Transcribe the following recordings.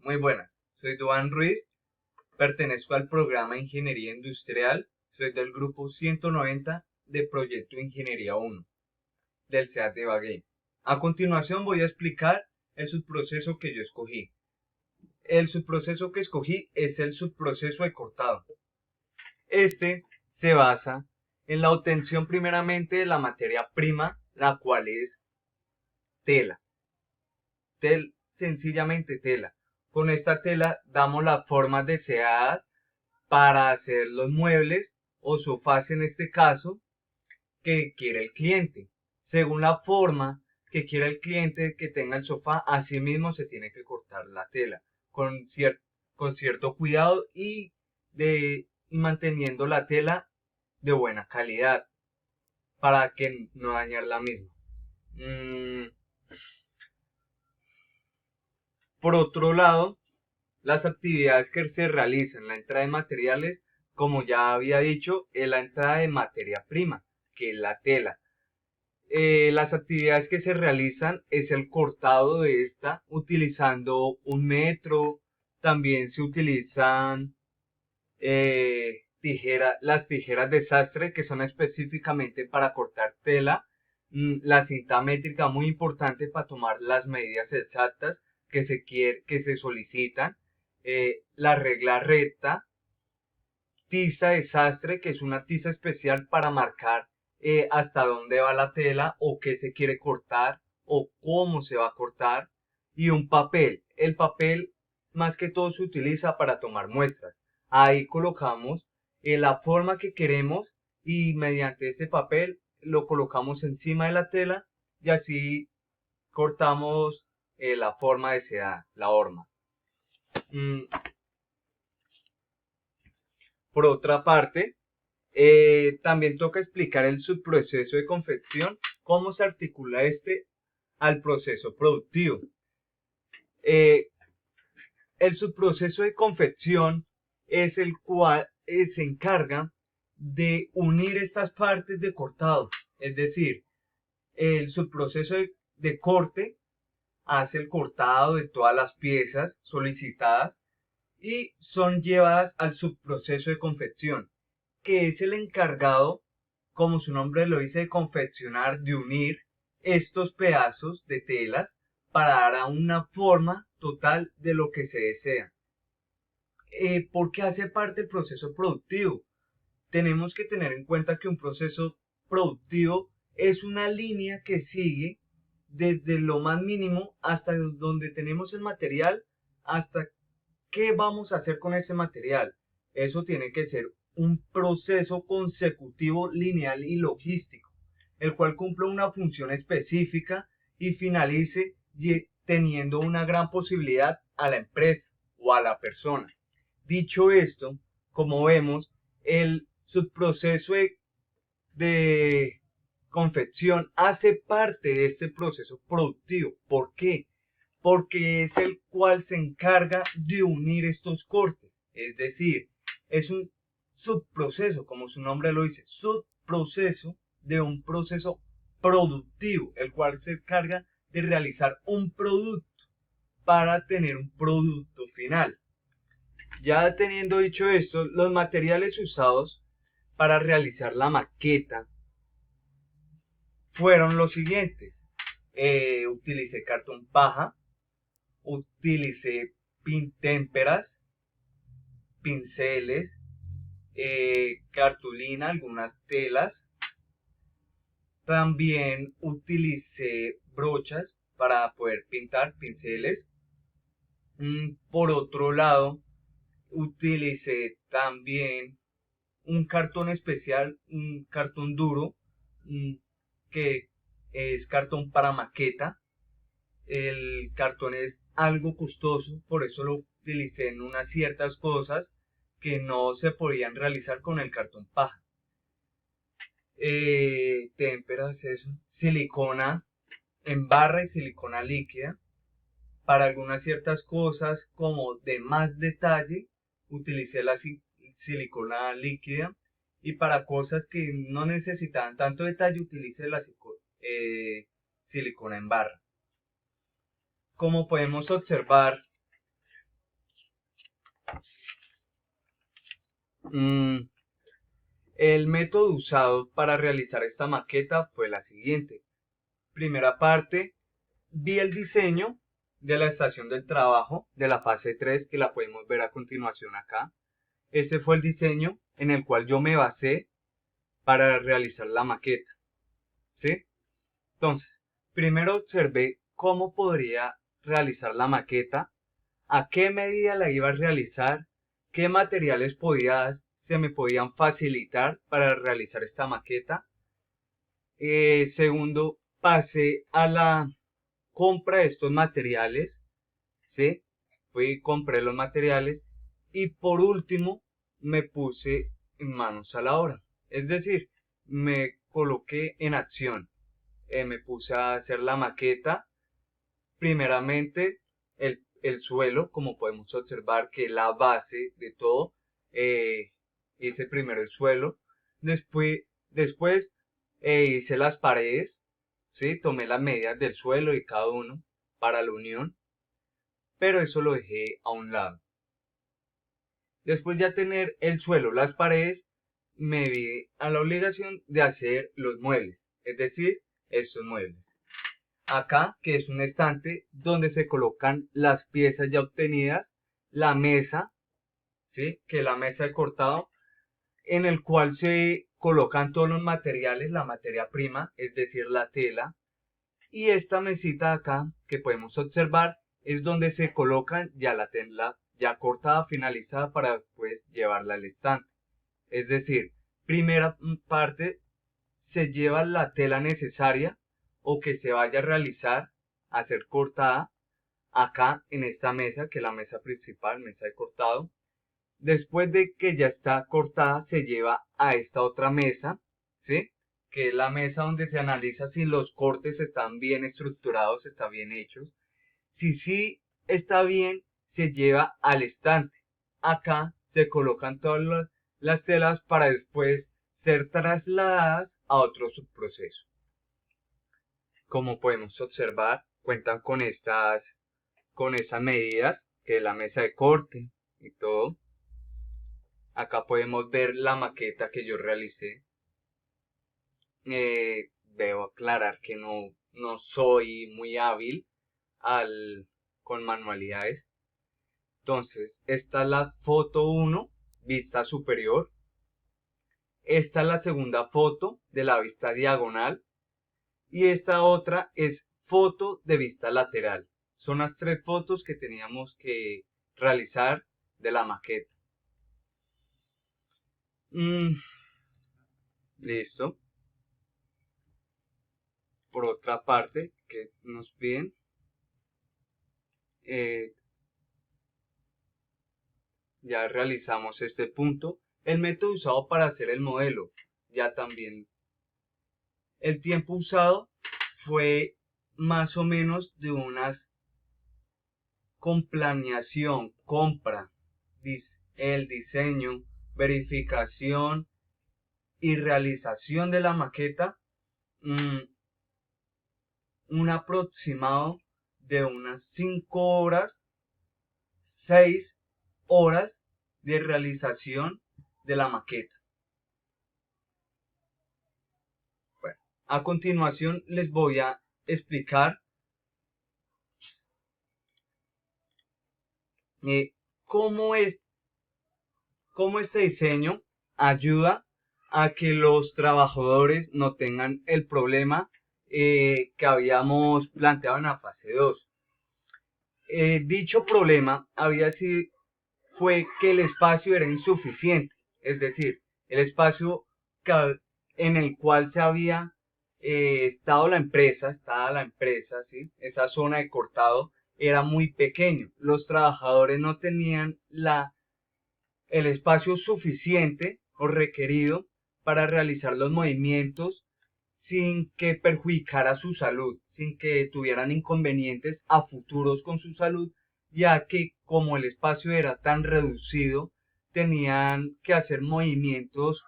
Muy buenas, soy Duan Ruiz, pertenezco al programa Ingeniería Industrial, soy del grupo 190 de Proyecto Ingeniería 1 del CEAT de Ibagué. A continuación voy a explicar el subproceso que yo escogí. El subproceso que escogí es el subproceso de cortado. Este se basa en la obtención primeramente de la materia prima, la cual es tela. Sencillamente tela. Con esta tela damos las formas deseadas para hacer los muebles o sofás en este caso que quiere el cliente. Según la forma que quiere el cliente que tenga el sofá, así mismo se tiene que cortar la tela con cierto cuidado y manteniendo la tela de buena calidad para que no dañar la misma. Por otro lado, las actividades que se realizan, la entrada de materiales, como ya había dicho, es la entrada de materia prima, que es la tela. Las actividades que se realizan es el cortado de esta utilizando un metro, también se utilizan las tijeras de sastre que son específicamente para cortar tela, la cinta métrica muy importante para tomar las medidas exactas que se solicitan, la regla recta, tiza de sastre, que es una tiza especial para marcar hasta dónde va la tela o qué se quiere cortar o cómo se va a cortar, y un papel. El papel más que todo se utiliza para tomar muestras. Ahí colocamos la forma que queremos y mediante este papel lo colocamos encima de la tela y así cortamos la forma deseada, la horma. Por otra parte, también toca explicar el subproceso de confección, cómo se articula este al proceso productivo. El subproceso de confección es el cual se encarga de unir estas partes de cortado, es decir, el subproceso de corte hace el cortado de todas las piezas solicitadas y son llevadas al subproceso de confección, que es el encargado, como su nombre lo dice, de confeccionar, de unir estos pedazos de telas para dar a una forma total de lo que se desea. Porque hace parte del proceso productivo. Tenemos que tener en cuenta que un proceso productivo es una línea que sigue desde lo más mínimo hasta donde tenemos el material, hasta qué vamos a hacer con ese material. Eso tiene que ser un proceso consecutivo, lineal y logístico, el cual cumple una función específica y finalice teniendo una gran posibilidad a la empresa o a la persona. Dicho esto, como vemos, el subproceso de confección hace parte de este proceso productivo. ¿Por qué? Porque es el cual se encarga de unir estos cortes. Es decir, es un subproceso, como su nombre lo dice, subproceso de un proceso productivo, el cual se encarga de realizar un producto para tener un producto final. Ya teniendo dicho esto, los materiales usados para realizar la maqueta fueron los siguientes. Utilicé cartón paja, utilicé témperas, pinceles, cartulina, algunas telas. También utilicé brochas para poder pintar, pinceles. Por otro lado, utilicé también un cartón especial, un cartón duro, que es cartón para maqueta. El cartón es algo costoso, por eso lo utilicé en unas ciertas cosas que no se podían realizar con el cartón paja. Témperas, eso, silicona en barra y silicona líquida. Para algunas ciertas cosas como de más detalle, utilicé la silicona líquida, y para cosas que no necesitaban tanto detalle, utilicé la silicona en barra. Como podemos observar, El método usado para realizar esta maqueta fue la siguiente. Primera parte, vi el diseño de la estación del trabajo de la fase 3 que la podemos ver a continuación acá. Este fue el diseño en el cual yo me basé para realizar la maqueta, ¿sí? Entonces, primero observé cómo podría realizar la maqueta, a qué medida la iba a realizar, qué materiales se me podían facilitar para realizar esta maqueta. Segundo, pasé a la compra de estos materiales, ¿sí? Fui y compré los materiales y por último me puse en manos a la obra. Es decir, me coloqué en acción. Me puse a hacer la maqueta. Primeramente, el suelo, como podemos observar, que es la base de todo. eh, Hice primero el suelo. Después hice las paredes, ¿sí? Tomé las medidas del suelo y cada uno para la unión, pero eso lo dejé a un lado. Después de tener el suelo, las paredes, me vi a la obligación de hacer los muebles, es decir, estos muebles. Acá, que es un estante donde se colocan las piezas ya obtenidas, la mesa, ¿sí? Que es la mesa de cortado, en el cual se colocan todos los materiales, la materia prima, es decir, la tela. Y esta mesita de acá, que podemos observar, es donde se colocan ya la tela ya cortada, finalizada, para después llevarla al estante. Es decir, primera parte, se lleva la tela necesaria o que se vaya a realizar, a ser cortada, acá en esta mesa, que es la mesa principal, mesa de cortado. Después de que ya está cortada, se lleva a esta otra mesa, ¿sí? Que es la mesa donde se analiza si los cortes están bien estructurados, están bien hechos. Si sí está bien, se lleva al estante. Acá se colocan todas las telas para después ser trasladadas a otro subproceso. Como podemos observar, cuentan con estas medidas, que es la mesa de corte y todo. Acá podemos ver la maqueta que yo realicé. Debo aclarar que no soy muy hábil con manualidades. Entonces, esta es la foto 1, vista superior. Esta es la segunda foto de la vista diagonal. Y esta otra es foto de vista lateral. Son las tres fotos que teníamos que realizar de la maqueta. Listo. Por otra parte, que nos piden, ya realizamos este punto. El método usado para hacer el modelo, ya también. El tiempo usado fue más o menos de unas con planeación, compra, el diseño, verificación y realización de la maqueta, un aproximado de unas 5 horas, 6 horas de realización de la maqueta. Bueno, a continuación les voy a explicar cómo este diseño ayuda a que los trabajadores no tengan el problema que habíamos planteado en la fase 2. Dicho problema fue que el espacio era insuficiente, es decir, el espacio en el cual se había estaba la empresa, ¿sí? Esa zona de cortado era muy pequeño. Los trabajadores no tenían el espacio suficiente o requerido para realizar los movimientos sin que perjudicara su salud, sin que tuvieran inconvenientes a futuros con su salud, ya que como el espacio era tan reducido, tenían que hacer movimientos,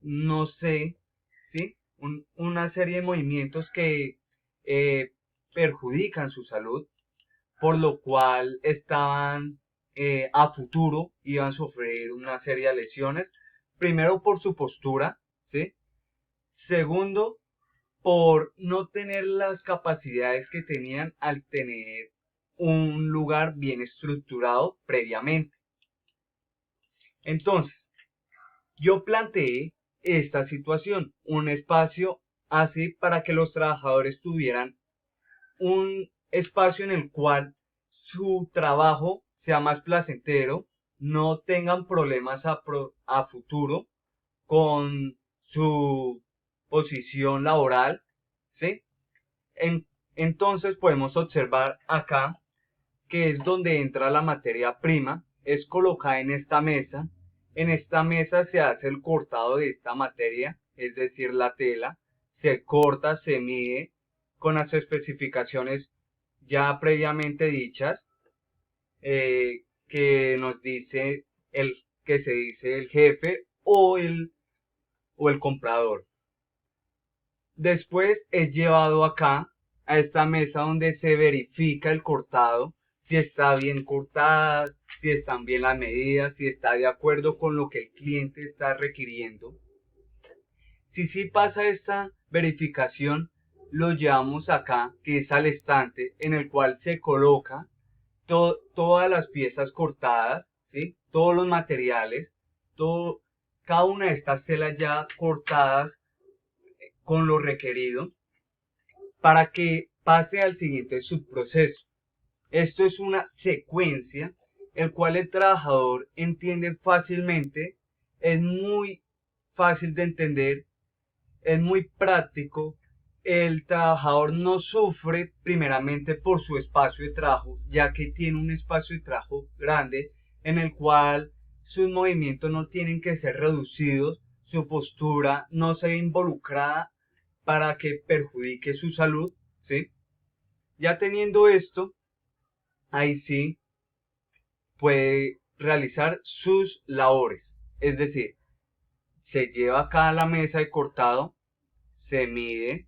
no sé, ¿sí? Una serie de movimientos que perjudican su salud, por lo cual estaban a futuro iban a sufrir una serie de lesiones. Primero por su postura, ¿sí? Segundo, por no tener las capacidades que tenían al tener un lugar bien estructurado previamente. Entonces, yo planteé esta situación, un espacio así para que los trabajadores tuvieran un espacio en el cual su trabajo sea más placentero, no tengan problemas a futuro con su posición laboral, ¿sí? Entonces podemos observar acá que es donde entra la materia prima, es colocada en esta mesa. En esta mesa se hace el cortado de esta materia, es decir, la tela, se corta, se mide con las especificaciones ya previamente dichas, que nos dice que se dice el jefe o el comprador. Después es llevado acá a esta mesa donde se verifica el cortado, si está bien cortada, si están bien las medidas, si está de acuerdo con lo que el cliente está requiriendo. Si sí pasa esta verificación, lo llevamos acá, que es al estante en el cual se coloca todas las piezas cortadas, ¿sí? Todos los materiales, cada una de estas telas ya cortadas con lo requerido para que pase al siguiente subproceso. Esto es una secuencia el cual el trabajador entiende fácilmente, es muy fácil de entender, es muy práctico. El trabajador no sufre primeramente por su espacio de trabajo, ya que tiene un espacio de trabajo grande en el cual sus movimientos no tienen que ser reducidos, su postura no se ve involucrada para que perjudique su salud, ¿sí? Ya teniendo esto, ahí sí puede realizar sus labores, es decir, se lleva acá a la mesa de cortado, se mide,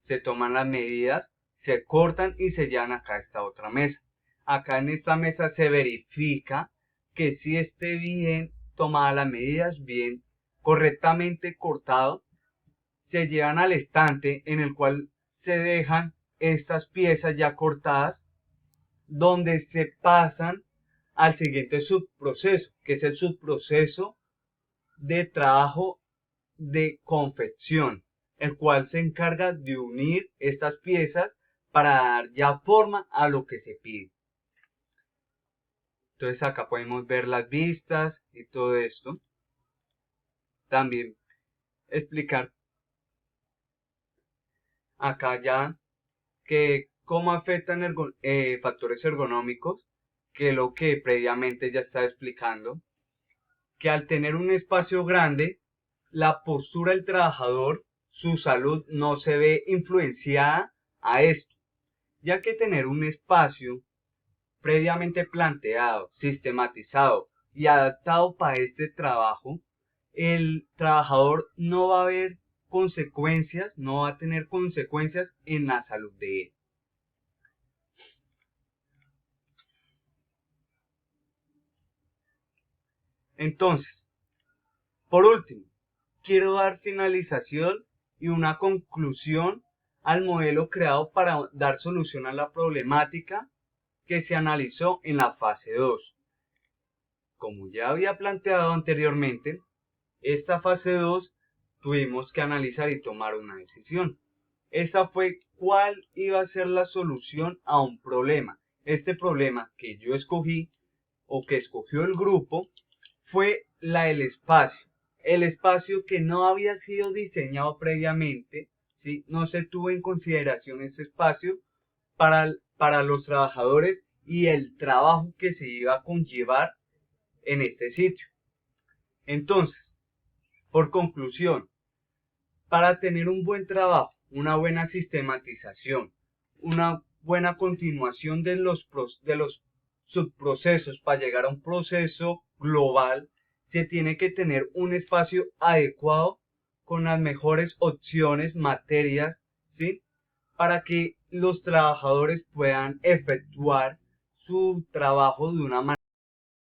se toman las medidas, se cortan y se llevan acá a esta otra mesa. Acá en esta mesa se verifica que sí esté bien tomadas las medidas, bien correctamente cortado. Se llevan al estante en el cual se dejan estas piezas ya cortadas, donde se pasan al siguiente subproceso, que es el subproceso de trabajo de confección, el cual se encarga de unir estas piezas para dar ya forma a lo que se pide. Entonces acá podemos ver las vistas y todo esto. También explicar acá ya que cómo afectan factores ergonómicos, que es lo que previamente ya estaba explicando, que al tener un espacio grande, la postura del trabajador, su salud no se ve influenciada a esto, ya que tener un espacio previamente planteado, sistematizado y adaptado para este trabajo, el trabajador no va a ver consecuencias, no va a tener consecuencias en la salud de él. Entonces, por último, quiero dar finalización y una conclusión al modelo creado para dar solución a la problemática que se analizó en la fase 2. Como ya había planteado anteriormente, esta fase 2 tuvimos que analizar y tomar una decisión. Esa fue cuál iba a ser la solución a un problema. Este problema que yo escogí o que escogió el grupo fue la del espacio. El espacio que no había sido diseñado previamente, ¿sí? No se tuvo en consideración ese espacio para los trabajadores y el trabajo que se iba a conllevar en este sitio. Entonces, por conclusión, para tener un buen trabajo, una buena sistematización, una buena continuación de los subprocesos para llegar a un proceso global, se tiene que tener un espacio adecuado con las mejores opciones, materias, ¿sí? Para que los trabajadores puedan efectuar su trabajo de una manera